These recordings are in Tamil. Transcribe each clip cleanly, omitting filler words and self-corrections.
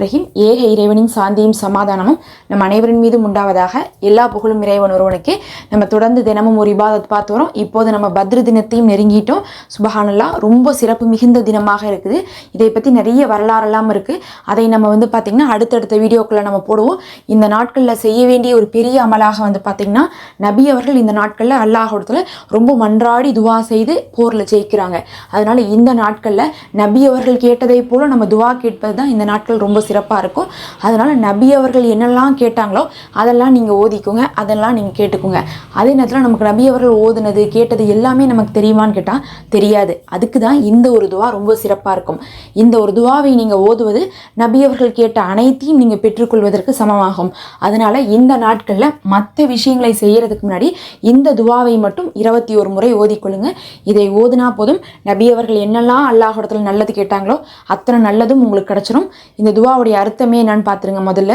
ரஹீம். ஏக இறைவனின் சாந்தியும் சமாதானமும் நம் அனைவரின் மீதும் உண்டாவதாக. எல்லா புகழும் இறைவன் ஒருவனுக்கு. நம்ம தொடர்ந்து தினமும் ஒரு இபாதத் பார்த்து வரோம். இப்போது நம்ம பத்ரு தினத்தையும் நெருங்கிட்டோம். சுபஹானல்லா, ரொம்ப சிறப்பு மிகுந்த தினமாக இருக்குது. இதை பற்றி நிறைய வரலாறெல்லாம் இருக்குது. அதை நம்ம பார்த்திங்கன்னா அடுத்தடுத்த வீடியோக்களை நம்ம போடுவோம். இந்த நாட்களில் செய்ய வேண்டிய ஒரு பெரிய அமலாக பார்த்திங்கன்னா, நபி அவர்கள் இந்த நாட்களில் அல்லாஹ்விடத்தில் ரொம்ப மன்றாடி துவா செய்து போரில் ஜெயிக்கிறாங்க. அதனால் இந்த நாட்களில் நபி அவர்கள் கேட்டதை போல் நம்ம துவா கேட்பது தான் இந்த நாட்கள் ரொம்ப சிறப்பாக இருக்கும். அதனால் நபி அவர்கள் என்னெல்லாம் கேட்டாங்களோ அதெல்லாம் நீங்கள் ஓதிக்குங்க, அதெல்லாம் நீங்கள் கேட்டுக்குங்க. அதே நேரத்தில் நமக்கு நபி அவர்கள் ஓதுனது கேட்டது எல்லாமே நமக்கு தெரியுமான்னு கேட்டால் தெரியாது. அதுக்கு தான் இந்த ஒரு துவா ரொம்ப சிறப்பாக இருக்கும். இந்த ஒரு துவாவை நீங்கள் ஓதுவது நபி அவர்கள் கேட்ட அனைத்தையும் நீங்கள் பெற்றுக்கொள்வதற்கு சமமாகும். அதனால் இந்த நாட்களில் மற்ற விஷயங்களை செய்கிறதுக்கு முன்னாடி இந்த துவாவை மட்டும் 21 முறை ஓதிக்கொள்ளுங்க. இதை ஓதுனா போதும் நபி அவர்கள் என்னெல்லாம் அல்லாஹ்விடத்தில் நல்லது கேட்டாங்களோ அத்தனை நல்லதும் உங்களுக்கு கிடச்சிரும். இந்த துவாவுடைய அர்த்தமே என்னன்னு பார்த்துருங்க. முதல்ல,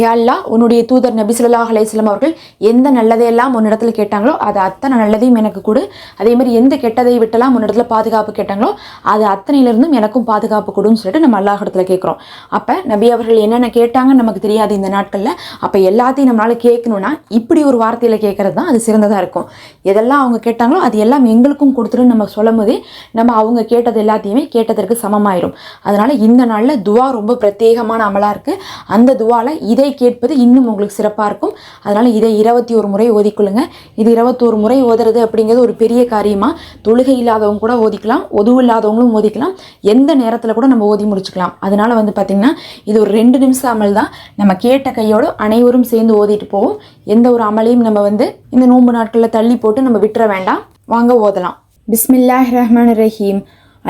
யா அல்லாஹ், உன்னுடைய தூதர் நபி ஸல்லல்லாஹு அலைஹி வஸல்லம் அவர்கள் எந்த நல்லதையெல்லாம் உன்னிடத்துல கேட்டாங்களோ அது அத்தனை நல்லதையும் எனக்கு கொடு. அதே மாதிரி எந்த கெட்டதை விட்டெல்லாம் உன்னிடத்துல பாதுகாப்பு கேட்டாங்களோ அது அத்தனையிலிருந்தும் எனக்கும் பாதுகாப்பு கொடுன்னு சொல்லிட்டு நம்ம அல்லாஹ் இடத்துல கேட்குறோம். அப்போ நபி அவர்கள் என்னென்ன கேட்டாங்கன்னு நமக்கு தெரியாது இந்த நாட்களில். அப்போ எல்லாத்தையும் நம்மளால் கேட்கணுன்னா இப்படி ஒரு வார்த்தையில் கேட்கறது தான் அது சிறந்ததாக இருக்கும். எதெல்லாம் அவங்க கேட்டாங்களோ அது எல்லாம் எங்களுக்கும் கொடுத்துருன்னு நம்ம சொல்லும் போதே நம்ம அவங்க கேட்டது எல்லாத்தையுமே கேட்டதற்கு சமமாயிரும். அதனால் இந்த நாளில் துவா ரொம்ப பிரத்யேகமான அமலாக இருக்குது. அந்த துவாவில் இதை கேட்பது இன்னும் உங்களுக்கு சிறப்பாக இருக்கும். அதனால் இதை 21 முறை ஓதிக்கொள்ளுங்க. இது 21 முறை ஓதுறது அப்படிங்கிறது ஒரு பெரிய காரியமாக. தொழுகை இல்லாதவங்க கூட ஓதிக்கலாம், ஒதுவு இல்லாதவங்களும் ஓதிக்கலாம், எந்த நேரத்தில் கூட நம்ம ஓதி முடிச்சுக்கலாம். அதனால் பார்த்திங்கன்னா இது ஒரு 2 நிமிஷம் அமல் தான். நம்ம கேட்ட கையோடு அனைவரும் சேர்ந்து ஓதிட்டு போவோம். எந்த ஒரு அமலையும் நம்ம இந்த நோன்பு நாட்களில் தள்ளி போட்டு நம்ம விட்டுற வேண்டாம். வாங்க ஓதலாம். பிஸ்மில்லாஹிர் ரஹ்மானிர் ரஹீம்.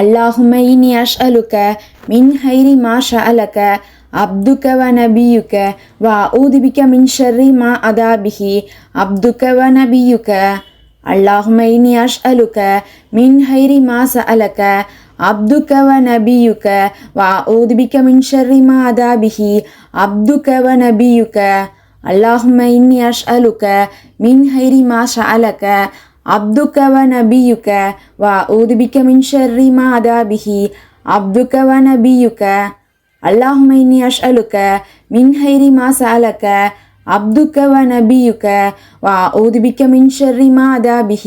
அல்லாஹும்ம இன்னி அஸ்அலுக மின் ஹைரி மா ஷஅலக அப்துக வ நபியுக வ அஊது பிக மின் ஷர்ரி மா அதா பிஹி அப்துக வ நபியுக. அல்லாஹும்ம இன்னி அஸ்அலுக மின் ஹைரி மா ஸஅலக அப்துக வ நபியுக வ அஊது பிக மின் ஷர்ரி மா அதா பிஹி அப்துக வ நபியுக. அல்லாஹும்ம இன்னி அஸ்அலுக மின் ஹைரி மா ஸஅலக அப்துக வ நபியுக வ அஊது பிக மின் ஷர்ரி மா அதா பிஹி அப்துக வ நபியுக. اللهم إني أسألك من خير ما سألك عبدك ونبيك وأعوذ بك من شر ما أدى به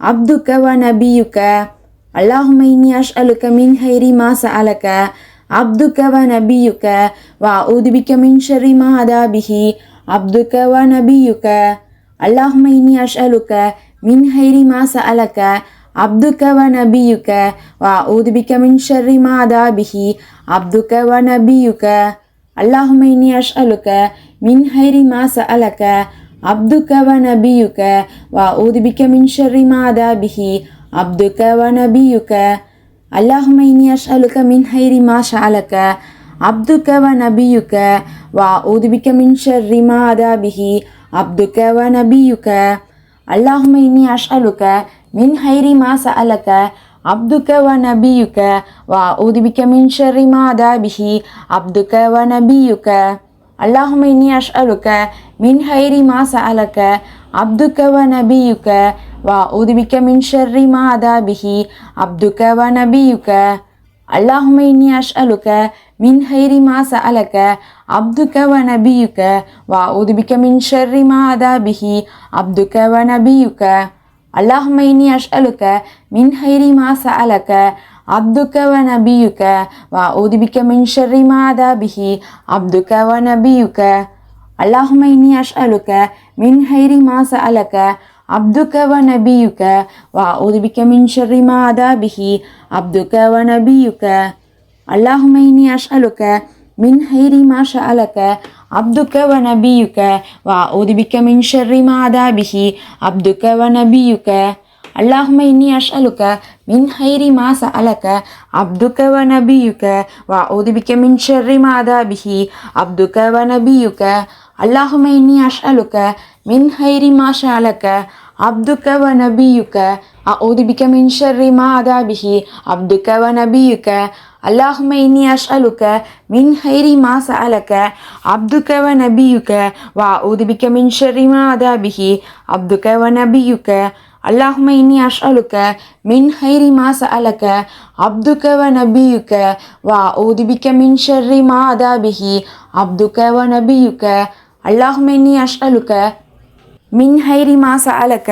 عبدك ونبيك. اللهم إني أسألك من خير ما سألك عبدك ونبيك وأعوذ بك من شر ما أدى به عبدك ونبيك. اللهم إني أسألك من خير ما سألك عبدك ونبيك وأعوذ بك من شر ما أدى به عبدك ونبيك. اللهم إني أسألك من خير ما سألك عبدك ونبيك وأعوذ بك من شر ما أدى به عبدك ونبيك. اللهم إني أسألك من خير ما سألك عبدك ونبيك وأعوذ بك من شر ما أدى به عبدك ونبيك. اللهم إني أسألك من خير ما سألك عبدك ونبيك وأعوذ بك من شر ما أدى به عبدك ونبيك. اللهم إني أسألك من خير ما سألك عبدك ونبيك وأعوذ بك من شر ما أدى به عبدك ونبيك. اللهم إني أسألك من خير ما سألك عبدك ونبيك وأعوذ بك من شر ما أدى به عبدك ونبيك. اللهم إني أسألك من خير ما سألك عبدك ونبيك وأعوذ بك من شر ما أدى به عبدك ونبيك. اللهم إني أسألك من خير ما سألك عبدك ونبيك وأعوذ بك من شر ما أدى به عبدك ونبيك. اللهم إني أسألك من خير ما سألك عبدك ونبيك وأعوذ بك من شر ما أدى به عبدك ونبيك. اللهم إني أسألك من خير ما سألك عبدك ونبيك وأعوذ بك من شر ما أدى به عبدك ونبيك. اللهم إني أسألك من خير ما سألك عبدك ونبيك أعوذ بك من شر ما أدى به عبدك ونبيك. اللهم إني أسألك من خير ما سألك عبدك ونبيك وأعوذ بك من شر ما أدى به عبدك ونبيك. அல்லாஹும்ம இன்னி அஸ்அலுக மின் ஹைரி மா சஅலக அப்துக வ நபியுக வ அஊது பிக மின் ஷர்ரி மா அதா பிஹி அப்துக வ நபியுக. அல்லாஹும்ம இன்னி அஸ்அலுக மின் ஹைரி மா சஅலக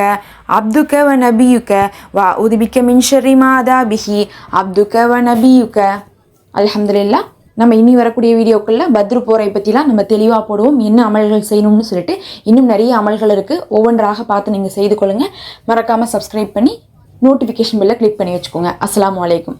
அப்துக வ நபியுக வ அஊது பிக மின் ஷர்ரி மா அதா பிஹி அப்துக வ நபியுக. அல்ஹம்துலில்லாஹ். நம்ம இனி வரக்கூடிய வீடியோக்களில் பத்ரு போரை பற்றிலாம் நம்ம தெளிவாக போடுவோம். என்ன அமல்கள் செய்யணும்னு சொல்லிட்டு இன்னும் நிறைய அமல்கள் இருக்குது. ஒவ்வொன்றாக பார்த்து நீங்கள் செய்து கொள்ளுங்கள். மறக்காமல் சப்ஸ்கிரைப் பண்ணி நோட்டிஃபிகேஷன் பெல்லை கிளிக் பண்ணி வச்சுக்கோங்க. அஸ்ஸலாமு அலைக்கும்.